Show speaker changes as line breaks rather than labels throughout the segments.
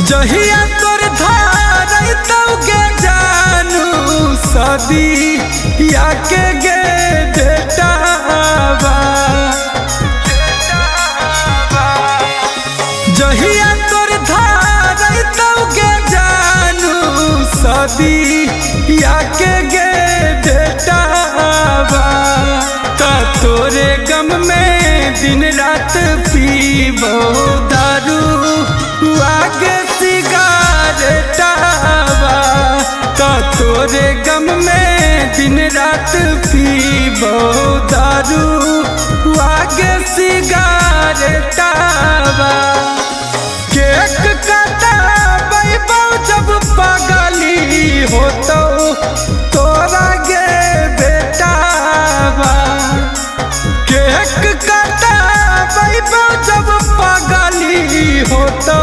जहिया तोर धारै तौगे जानू सदी या के गे बेटावा। जहिया तोर धारै तौगे जानू सदी या के गे बेटावा। ता तोरे गम में दिन रात पीबो दारू आगे सिगारेटावा। ता तोरे गम में दिन रात पीबो दारू आगे सिगारेटावा। केक काटबो जब पागली होतो तोरा गे बेटावा। केक काटबो जब पागली होतो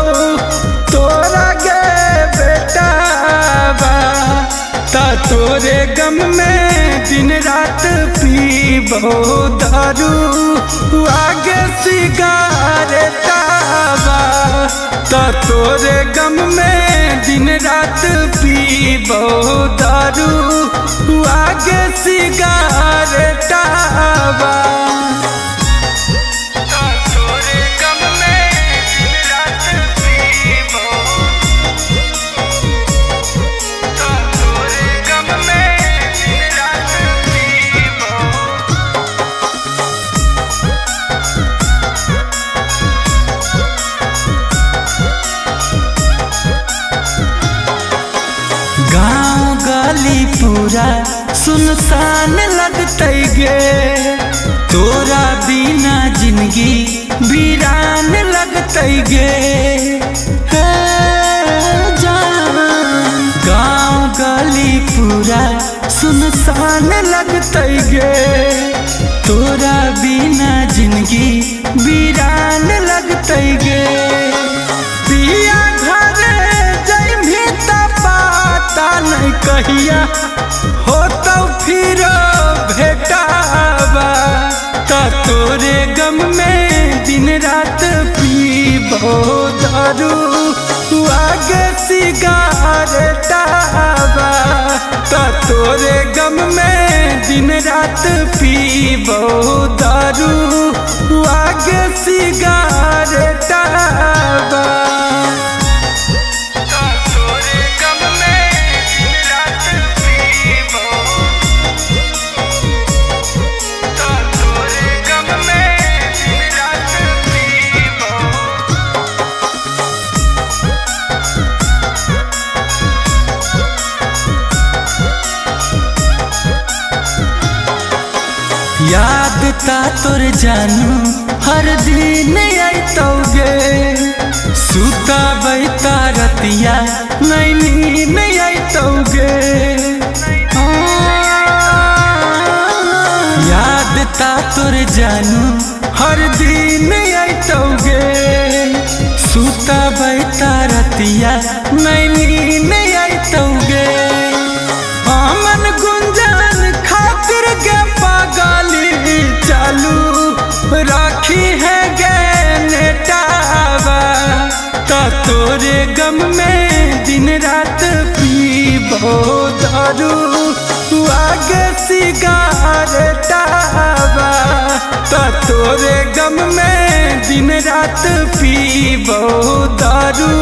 तोरा गे बेटावा। ता तोरे गम में दिन रात पीबो दारू आगे सिगारेटावा। ता तोरे गम में दिन रात पीबो दारू आगे सिगारेटावा। गाँव गली पूरा सुनसान लगते गे तोरा बिना जिंदगी वीरान लगते गे। गाँव गली पूरा सुनसान लगते गे तोरा बिना जिंदगी वीरान लगते गे। पिया घरे जइभी त पता नहीं कहिया होतो फिर भेटावा। ता तोरे गम में दिन रात पीबो दारू आगे सिगारेटावा। ता तोरे गम में दिन रात पीबो दारू आगे सिगारेटावा। याद ता तोर जानू हर दिन आइतौगे सुता बैता रतिया नहीं नहीं आइतौगे। याद ता तोर जानू हर दिन आइतौगे सुता बैता रतिया नहीं नहीं आइतौगे। अमन गुंजन खातिर के पागली चालू राखी है गे नेटावा। ता तोरे गम में दिन रात पीबो दारू आगे सिगारेटावा। ता तोरे गम में दिन रात पीबो दारू